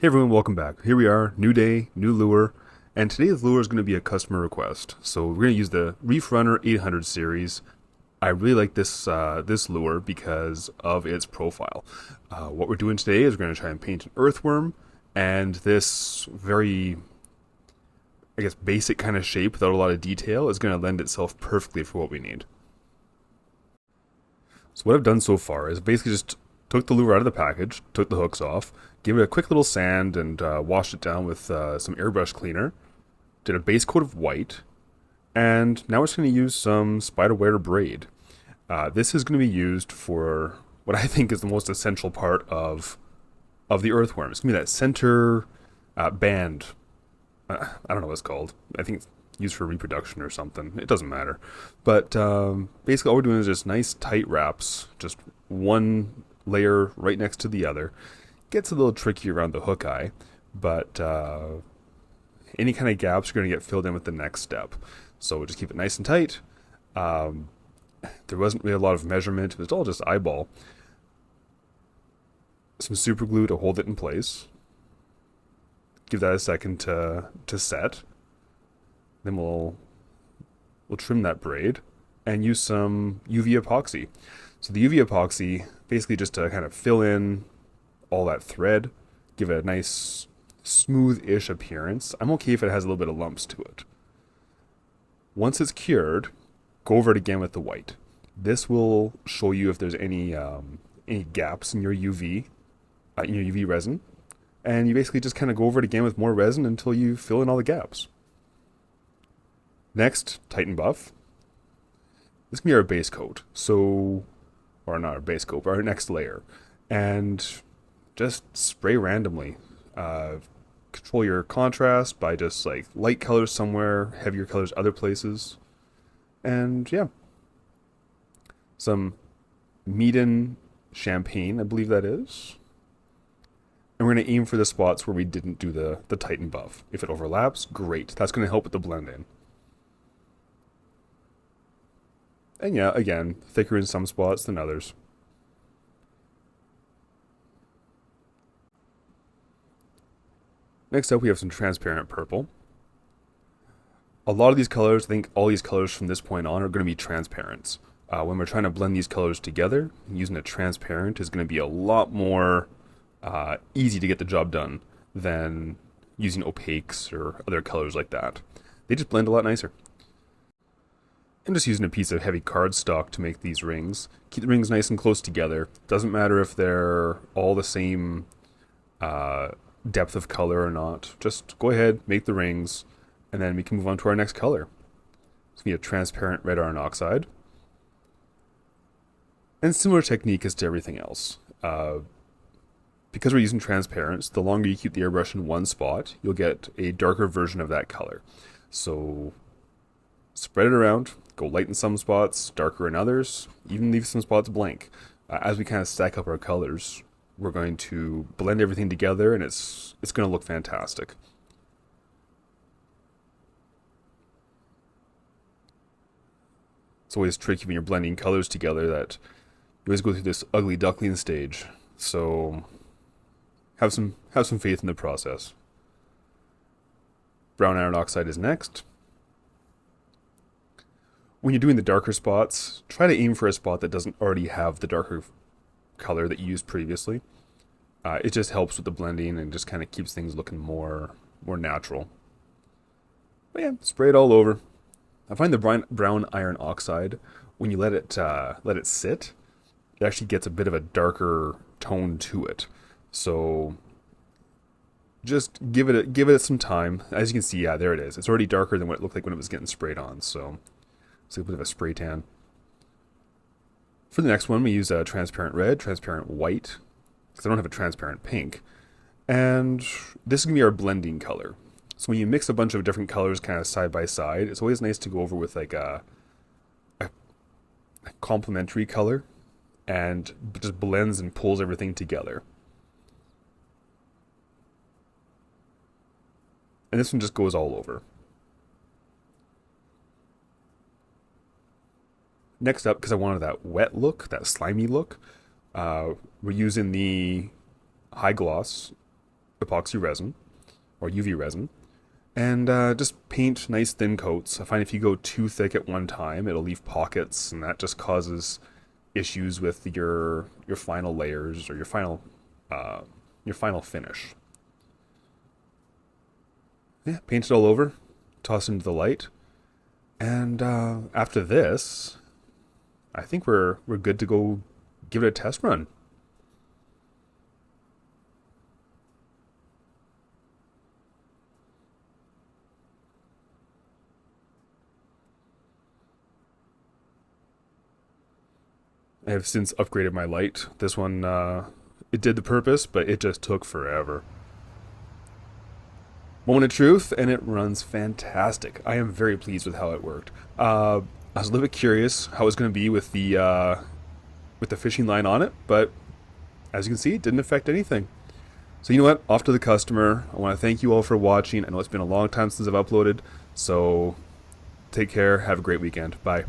Hey everyone, welcome back. Here we are, new day, new lure, and today's lure is going to be a customer request. So we're going to use the Reef Runner 800 series. I really like this lure because of its profile. What we're doing today is we're going to try and paint an earthworm, and this very, I guess, basic kind of shape without a lot of detail is going to lend itself perfectly for what we need. So what I've done so far is basically just took the lure out of the package, took the hooks off, gave it a quick little sand and washed it down with some airbrush cleaner, did a base coat of white, and now we're just going to use some spiderwire braid. This is going to be used for what I think is the most essential part of the earthworm. It's going to be that center band. I don't know what it's called. I think it's used for reproduction or something. It doesn't matter. But basically all we're doing is just nice tight wraps, just one layer right next to the other. Gets a little tricky around the hook eye, but any kind of gaps are going to get filled in with the next step. So we'll just keep it nice and tight. There wasn't really a lot of measurement. It was all just eyeball. Some super glue to hold it in place. Give that a second to set. Then we'll trim that braid and use some UV epoxy. So the UV epoxy basically just to kind of fill in all that thread, give it a nice smooth-ish appearance. I'm okay if it has a little bit of lumps to it. Once it's cured, go over it again with the white. This will show you if there's any gaps in your UV resin, and you basically just kind of go over it again with more resin until you fill in all the gaps. Next, tighten buff. This can be our base coat, or not our base coat, but our next layer, and just spray randomly. Control your contrast by just like light colors somewhere, heavier colors other places, and yeah, some Meaden champagne, I believe that is. And we're going to aim for the spots where we didn't do the tighten buff. If it overlaps, great. That's going to help with the blend in. And yeah, again, thicker in some spots than others. Next up, we have some transparent purple. A lot of these colors, I think all these colors from this point on are going to be transparents. When we're trying to blend these colors together, using a transparent is going to be a lot more easy to get the job done than using opaques or other colors like that. They just blend a lot nicer. I'm just using a piece of heavy cardstock to make these rings. Keep the rings nice and close together. Doesn't matter if they're all the same depth of color or not. Just go ahead, make the rings, and then we can move on to our next color. It's going to be a transparent red iron oxide. And similar technique as to everything else. Because we're using transparents, the longer you keep the airbrush in one spot, you'll get a darker version of that color. So spread it around, go light in some spots, darker in others, even leave some spots blank. As we kind of stack up our colors, we're going to blend everything together, and it's going to look fantastic. It's always tricky when you're blending colors together that you always go through this ugly duckling stage. So have some faith in the process. Brown iron oxide is next. When you're doing the darker spots, try to aim for a spot that doesn't already have the darker color that you used previously. It just helps with the blending and just kind of keeps things looking more natural. But yeah, spray it all over. I find the brown iron oxide, when you let it sit, it actually gets a bit of a darker tone to it. So just give it some time. As you can see, yeah, there it is. It's already darker than what it looked like when it was getting sprayed on. So it's a bit of a spray tan. For the next one, we use a transparent red, transparent white, because I don't have a transparent pink. And this is going to be our blending color. So when you mix a bunch of different colors kind of side by side, it's always nice to go over with like a complementary color, and just blends and pulls everything together. And this one just goes all over. Next up, because I wanted that wet look, that slimy look, we're using the high gloss epoxy resin or UV resin, and just paint nice thin coats. I find if you go too thick at one time, it'll leave pockets, and that just causes issues with your final layers or your final finish. Yeah, paint it all over, toss it into the light, and after this, I think we're good to go give it a test run. I have since upgraded my light. This one, it did the purpose, but it just took forever. Moment of truth, and it runs fantastic. I am very pleased with how it worked. I was a little bit curious how it was going to be with the fishing line on it, but as you can see, it didn't affect anything. So you know what? Off to the customer. I want to thank you all for watching. I know it's been a long time since I've uploaded, so take care. Have a great weekend. Bye.